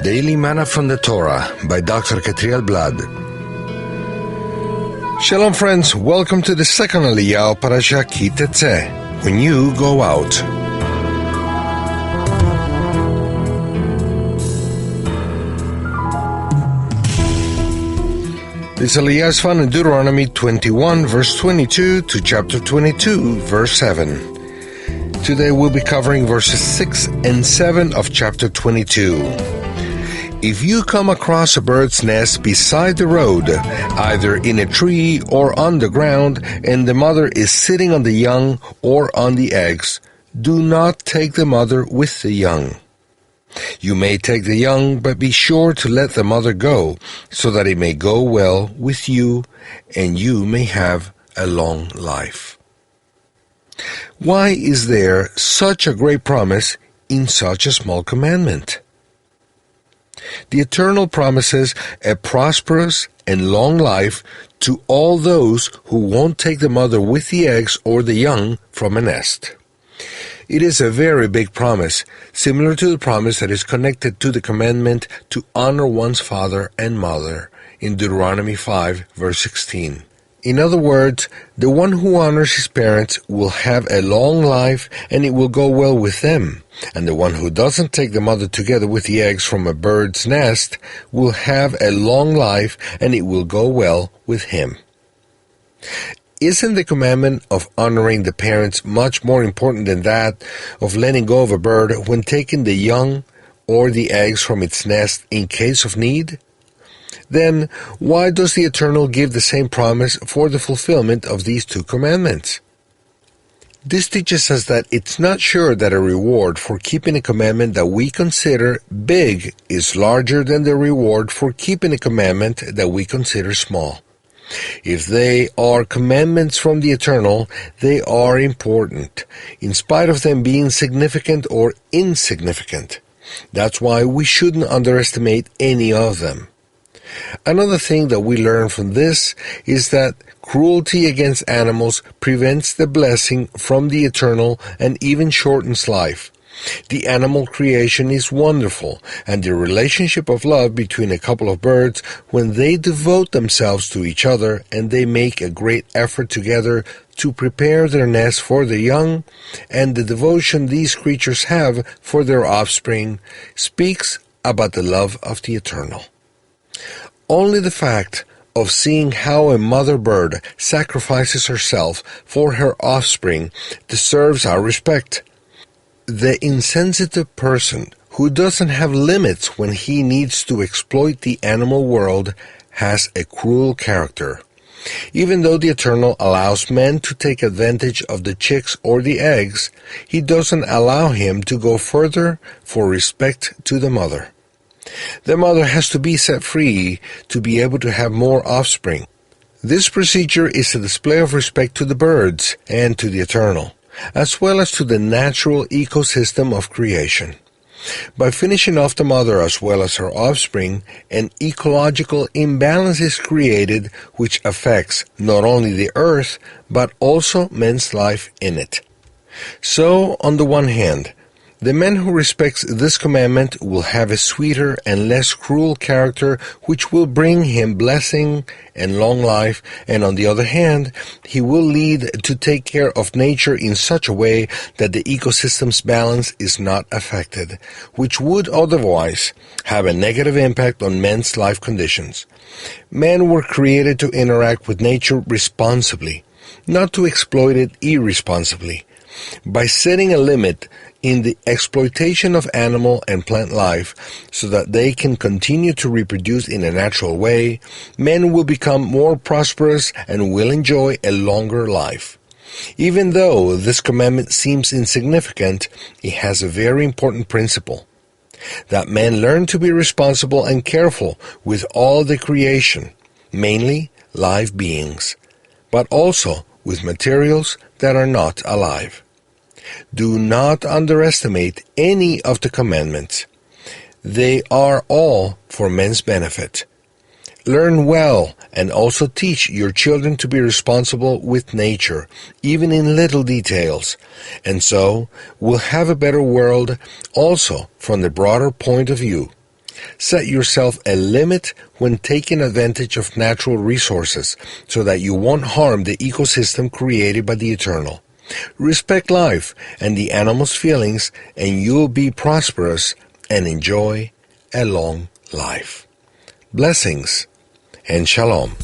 Daily Manna from the Torah by Dr. Ketriel Blad. Shalom friends, welcome to the second Aliyah of Parashat Titzeh, when you go out. This Aliyah is found in Deuteronomy 21 verse 22 to chapter 22 verse 7. Today we'll be covering verses 6 and 7 of chapter 22. If you come across a bird's nest beside the road, either in a tree or on the ground, and the mother is sitting on the young or on the eggs, do not take the mother with the young. You may take the young, but be sure to let the mother go, so that it may go well with you, and you may have a long life. Why is there such a great promise in such a small commandment? The Eternal promises a prosperous and long life to all those who won't take the mother with the eggs or the young from a nest. It is a very big promise, similar to the promise that is connected to the commandment to honor one's father and mother in Deuteronomy 5, verse 16. In other words, the one who honors his parents will have a long life and it will go well with them, and the one who doesn't take the mother together with the eggs from a bird's nest will have a long life and it will go well with him. Isn't the commandment of honoring the parents much more important than that of letting go of a bird when taking the young or the eggs from its nest in case of need? Then, why does the Eternal give the same promise for the fulfillment of these two commandments? This teaches us that it's not sure that a reward for keeping a commandment that we consider big is larger than the reward for keeping a commandment that we consider small. If they are commandments from the Eternal, they are important, in spite of them being significant or insignificant. That's why we shouldn't underestimate any of them. Another thing that we learn from this is that cruelty against animals prevents the blessing from the Eternal and even shortens life. The animal creation is wonderful, and the relationship of love between a couple of birds, when they devote themselves to each other and they make a great effort together to prepare their nest for the young, and the devotion these creatures have for their offspring, speaks about the love of the Eternal. Only the fact of seeing how a mother bird sacrifices herself for her offspring deserves our respect. The insensitive person who doesn't have limits when he needs to exploit the animal world has a cruel character. Even though the Eternal allows men to take advantage of the chicks or the eggs, he doesn't allow him to go further for respect to the mother. The mother has to be set free to be able to have more offspring. This procedure is a display of respect to the birds and to the Eternal, as well as to the natural ecosystem of creation. By finishing off the mother as well as her offspring, an ecological imbalance is created which affects not only the earth, but also man's life in it. So, on the one hand, the man who respects this commandment will have a sweeter and less cruel character which will bring him blessing and long life, and on the other hand, he will lead to take care of nature in such a way that the ecosystem's balance is not affected, which would otherwise have a negative impact on men's life conditions. Men were created to interact with nature responsibly, not to exploit it irresponsibly. By setting a limit in the exploitation of animal and plant life so that they can continue to reproduce in a natural way, men will become more prosperous and will enjoy a longer life. Even though this commandment seems insignificant, it has a very important principle: that men learn to be responsible and careful with all the creation, mainly live beings, but also with materials that are not alive. Do not underestimate any of the commandments. They are all for men's benefit. Learn well and also teach your children to be responsible with nature, even in little details, and so we'll have a better world also from the broader point of view. Set yourself a limit when taking advantage of natural resources so that you won't harm the ecosystem created by the Eternal. Respect life and the animal's feelings, and you'll be prosperous and enjoy a long life. Blessings and shalom.